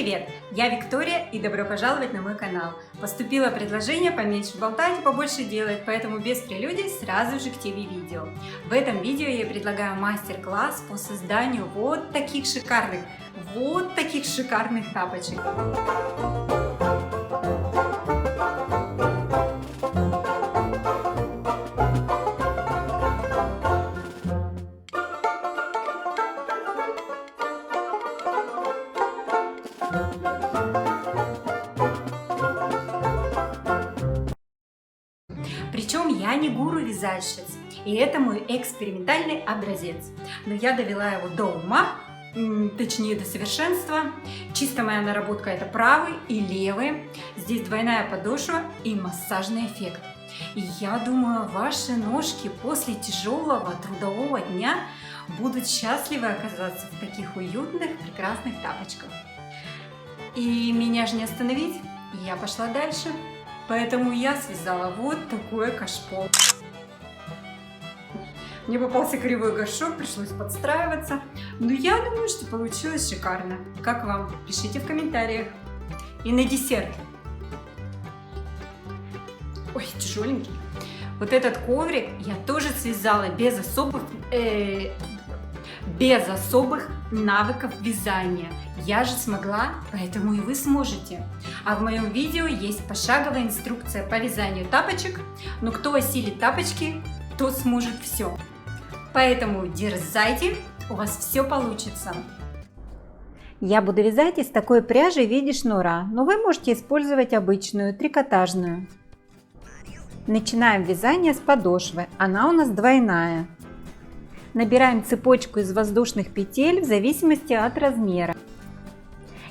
привет! Я Виктория и добро пожаловать на мой канал. Поступило предложение поменьше болтать и побольше делать, поэтому без прелюдий сразу же к теме видео. В этом видео я предлагаю мастер-класс по созданию вот таких шикарных тапочек. Причем я не гуру вязальщиц, и это мой экспериментальный образец. Но я довела его до ума, точнее до совершенства. Чисто моя наработка — это правый и левый. Здесь двойная подошва и массажный эффект. И я думаю, ваши ножки после тяжелого трудового дня будут счастливы оказаться в таких уютных, прекрасных тапочках. И меня же не остановить, я пошла дальше. Поэтому я связала вот такое кашпо. Мне попался кривой горшок, пришлось подстраиваться. Но я думаю, что получилось шикарно. Как вам? Пишите в комментариях. И на десерт. Ой, тяжеленький. Вот этот коврик я тоже связала без особых навыков вязания. Я же смогла, поэтому и вы сможете. А в моем видео есть пошаговая инструкция по вязанию тапочек, но кто осилит тапочки, тот сможет все. Поэтому дерзайте, у вас все получится. Я буду вязать из такой пряжи в виде шнура, но вы можете использовать обычную, трикотажную. Начинаем вязание с подошвы, она у нас двойная. Набираем цепочку из воздушных петель в зависимости от размера.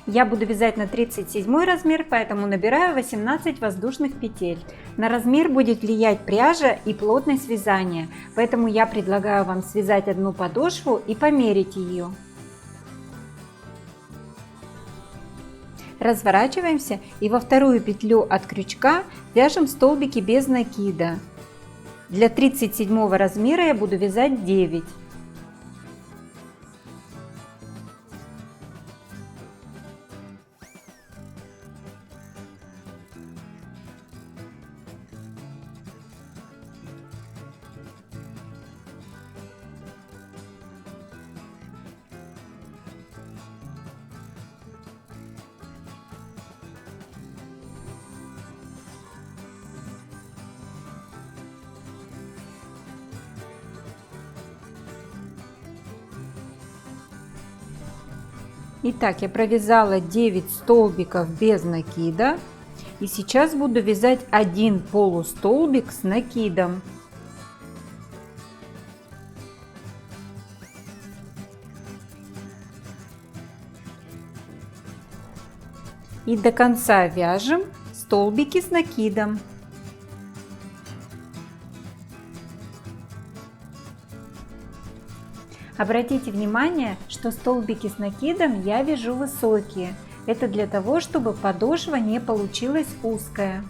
Я буду вязать на 37 размер, поэтому набираю 18 воздушных петель. На размер будет влиять пряжа и плотность вязания, поэтому я предлагаю вам связать одну подошву и померить ее. Разворачиваемся и во вторую петлю от крючка вяжем столбики без накида. Для 37 размера я буду вязать 9. Итак, я провязала 9 столбиков без накида и сейчас буду вязать один полустолбик с накидом. И до конца вяжем столбики с накидом. Обратите внимание, что столбики с накидом я вяжу высокие. Это для того, чтобы подошва не получилась узкая.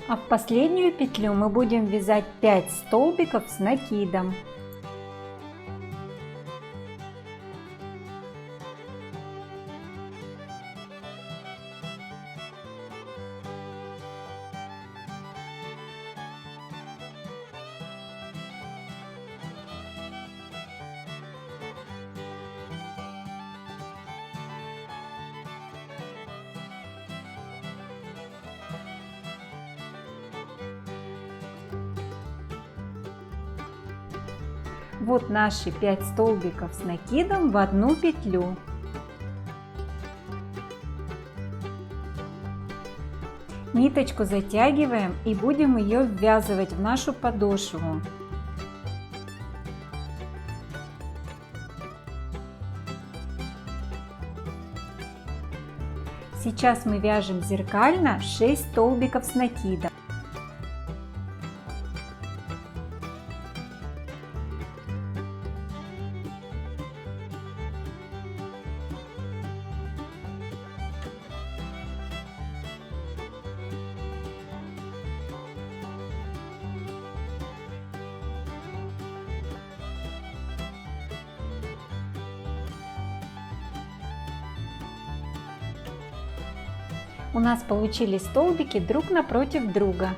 А в последнюю петлю мы будем вязать 5 столбиков с накидом. Вот наши 5 столбиков с накидом в одну петлю. Ниточку затягиваем и будем ее ввязывать в нашу подошву. Сейчас мы вяжем зеркально 6 столбиков с накидом. У нас получились столбики друг напротив друга.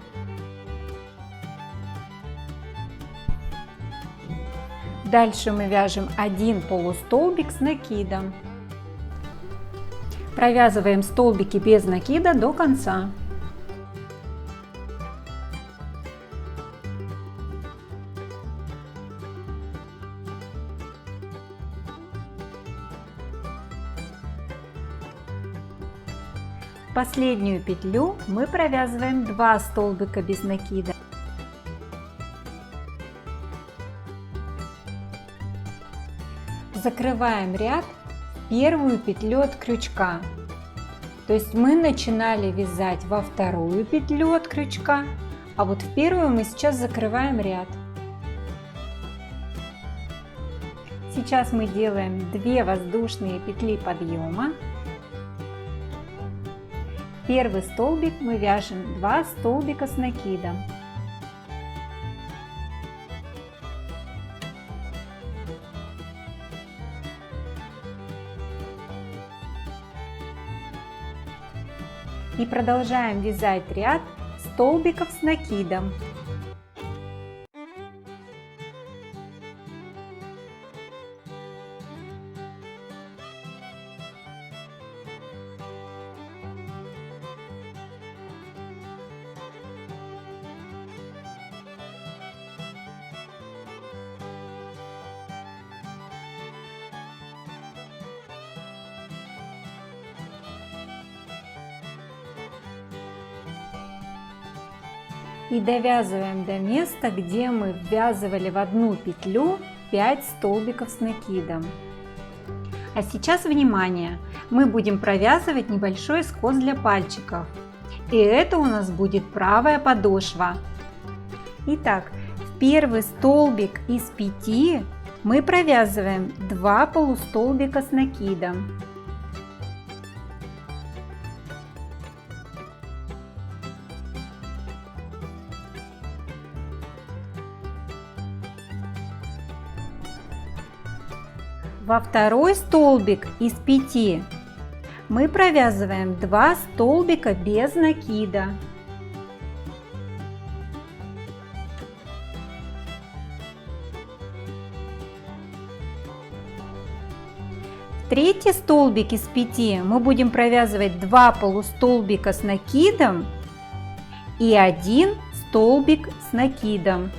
Дальше мы вяжем один полустолбик с накидом. Провязываем столбики без накида до конца. В последнюю петлю мы провязываем 2 столбика без накида. Закрываем ряд в первую петлю от крючка. То есть мы начинали вязать во вторую петлю от крючка, а вот в первую мы сейчас закрываем ряд. Сейчас мы делаем 2 воздушные петли подъема. Первый столбик мы вяжем 2 столбика с накидом. И продолжаем вязать ряд столбиков с накидом. И довязываем до места, где мы ввязывали в одну петлю 5 столбиков с накидом. А сейчас внимание! Мы будем провязывать небольшой скос для пальчиков. И это у нас будет правая подошва. Итак, в первый столбик из 5 мы провязываем 2 полустолбика с накидом. Во второй столбик из 5 мы провязываем 2 столбика без накида. В третий столбик из 5 мы будем провязывать 2 полустолбика с накидом и 1 столбик с накидом.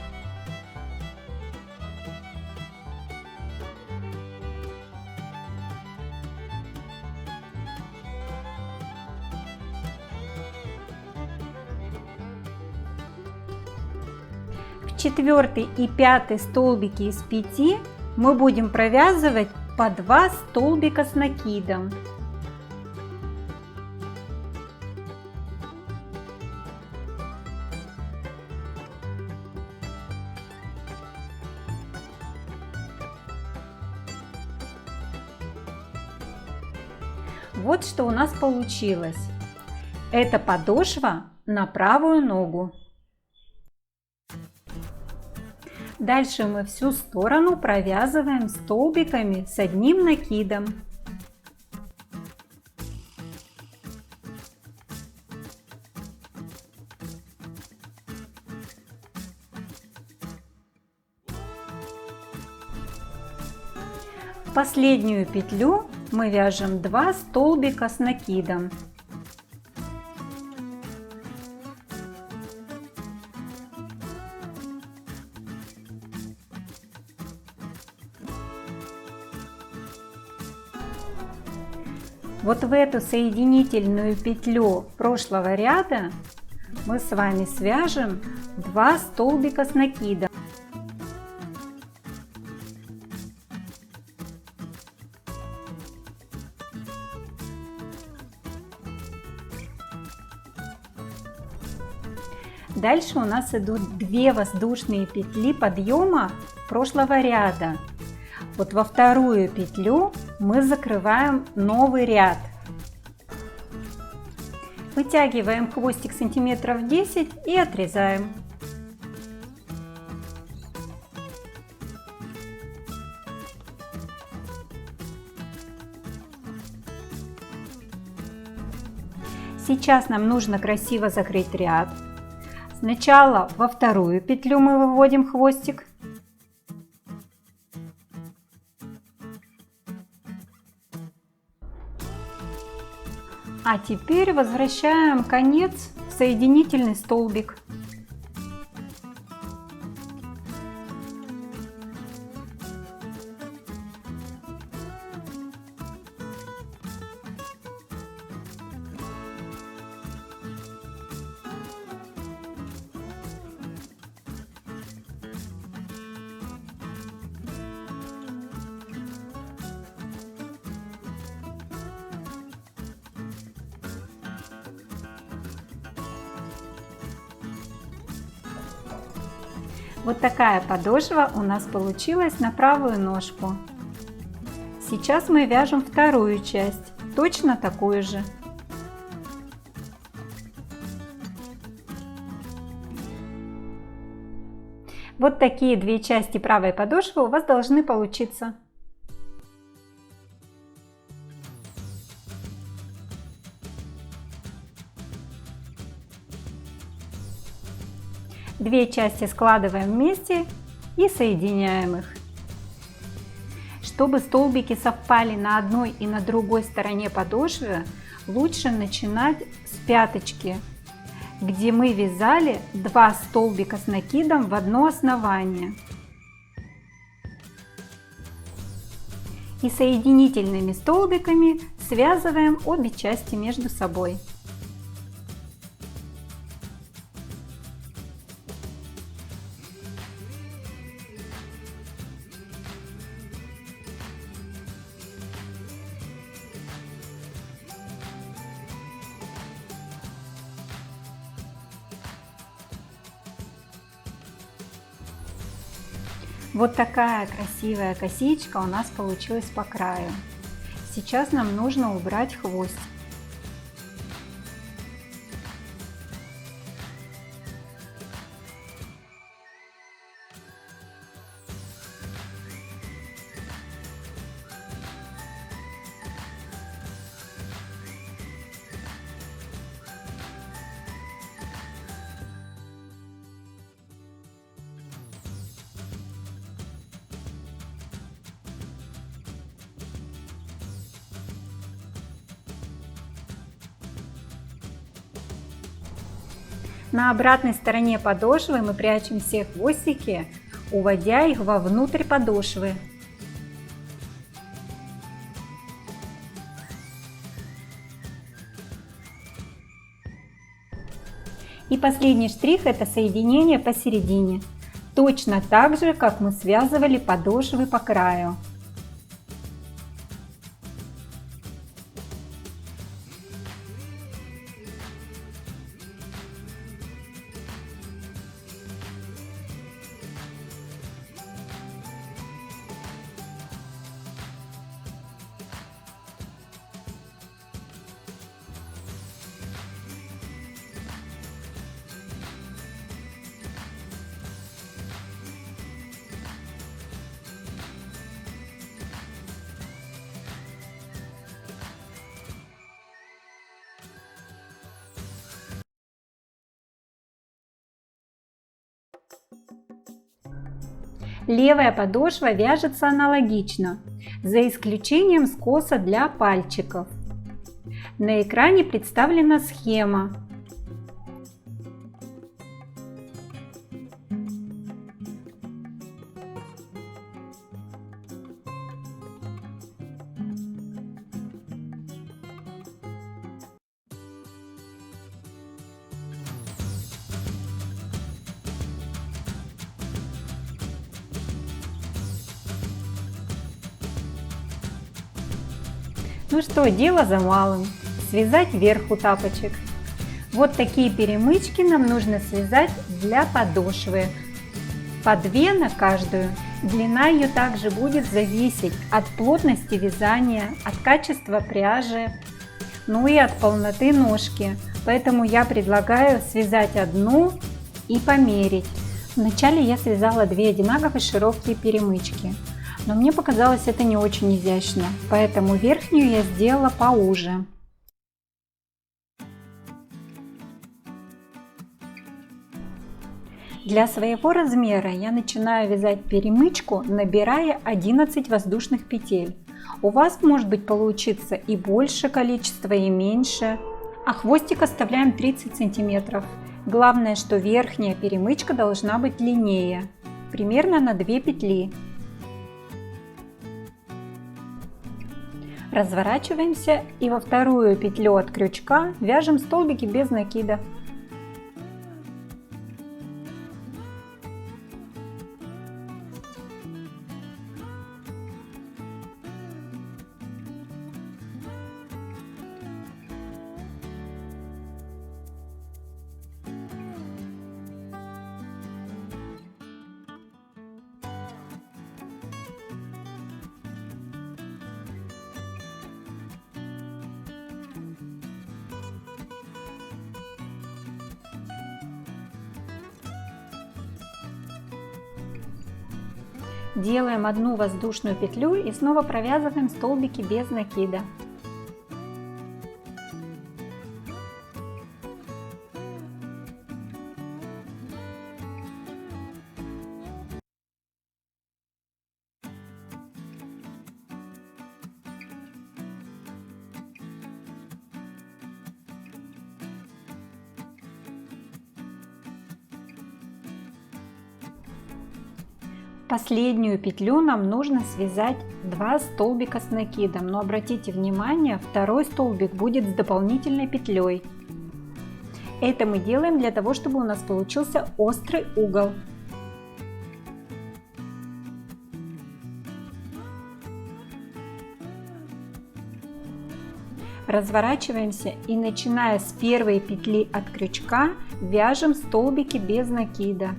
Четвертый и пятый столбики из 5 мы будем провязывать по 2 столбика с накидом. Вот что у нас получилось. Это подошва на правую ногу. Дальше мы всю сторону провязываем столбиками с одним накидом. В последнюю петлю мы вяжем 2 столбика с накидом. Вот в эту соединительную петлю прошлого ряда мы с вами свяжем 2 столбика с накидом. Дальше у нас идут 2 воздушные петли подъема прошлого ряда. Вот во вторую петлю мы закрываем новый ряд. Вытягиваем хвостик сантиметров 10 и отрезаем. Сейчас нам нужно красиво закрыть ряд. Сначала во вторую петлю мы выводим хвостик. А теперь возвращаем конец в соединительный столбик. Вот такая подошва у нас получилась на правую ножку. Сейчас мы вяжем вторую часть, точно такую же. Вот такие две части правой подошвы у вас должны получиться. Две части складываем вместе и соединяем их. Чтобы столбики совпали на одной и на другой стороне подошвы, лучше начинать с пяточки, где мы вязали 2 столбика с накидом в одно основание. И соединительными столбиками связываем обе части между собой. Вот такая красивая косичка у нас получилась по краю. Сейчас нам нужно убрать хвост. На обратной стороне подошвы мы прячем все хвостики, уводя их вовнутрь подошвы. И последний штрих — это соединение посередине, точно так же, как мы связывали подошвы по краю. Левая подошва вяжется аналогично, за исключением скоса для пальчиков. На экране представлена схема. Ну что, дело за малым. Связать вверху тапочек. Вот такие перемычки нам нужно связать для подошвы. По 2 на каждую. Длина ее также будет зависеть от плотности вязания, от качества пряжи, ну и от полноты ножки. Поэтому я предлагаю связать одну и померить. Вначале я связала 2 одинаковые широкие перемычки. Но мне показалось это не очень изящно, поэтому верхнюю я сделала поуже. Для своего размера я начинаю вязать перемычку, набирая 11 воздушных петель. У вас может быть получится и больше количество, и меньше. А хвостик оставляем 30 сантиметров. Главное, что верхняя перемычка должна быть длиннее, примерно на 2 петли. Разворачиваемся и во вторую петлю от крючка вяжем столбики без накида. Делаем одну воздушную петлю и снова провязываем столбики без накида. Последнюю петлю нам нужно связать 2 столбика с накидом, но обратите внимание, второй столбик будет с дополнительной петлей. Это мы делаем для того, чтобы у нас получился острый угол. Разворачиваемся и, начиная с первой петли от крючка, вяжем столбики без накида.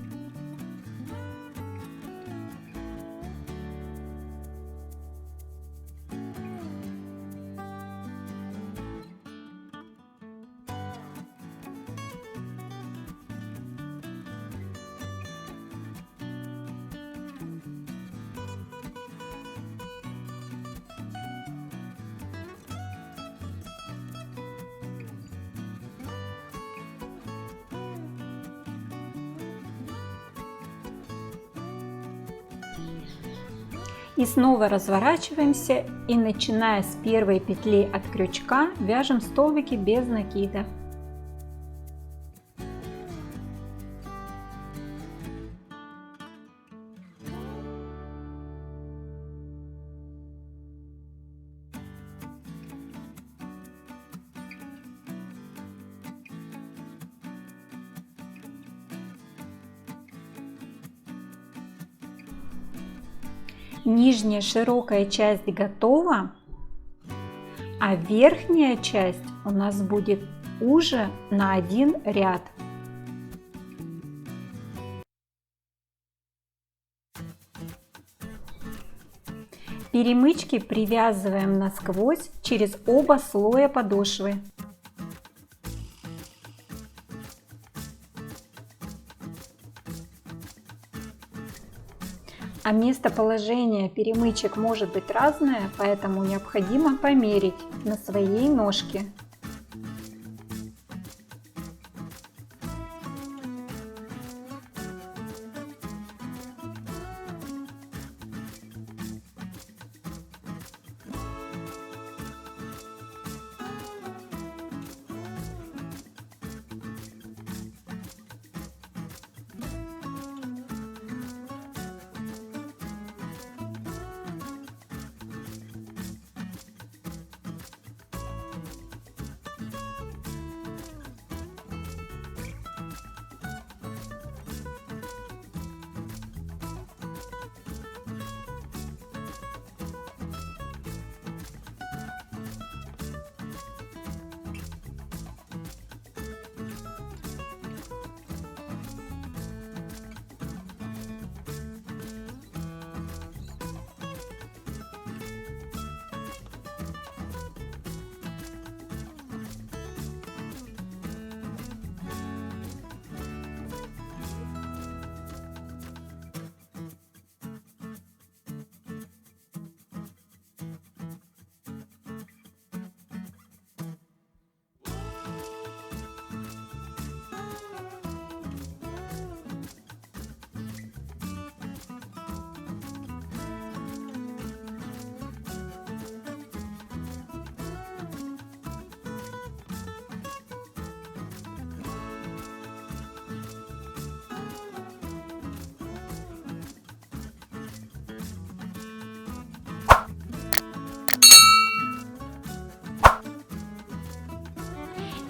И снова разворачиваемся и, начиная с первой петли от крючка, вяжем столбики без накида. Нижняя широкая часть готова, а верхняя часть у нас будет уже на один ряд. Перемычки привязываем насквозь через оба слоя подошвы. А местоположение перемычек может быть разное, поэтому необходимо померить на своей ножке.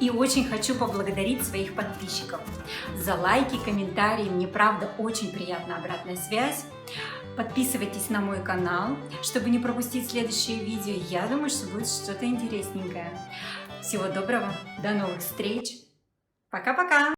И очень хочу поблагодарить своих подписчиков за лайки, комментарии. Мне правда очень приятна обратная связь. Подписывайтесь на мой канал, чтобы не пропустить следующие видео. Я думаю, что будет что-то интересненькое. Всего доброго, до новых встреч. Пока-пока!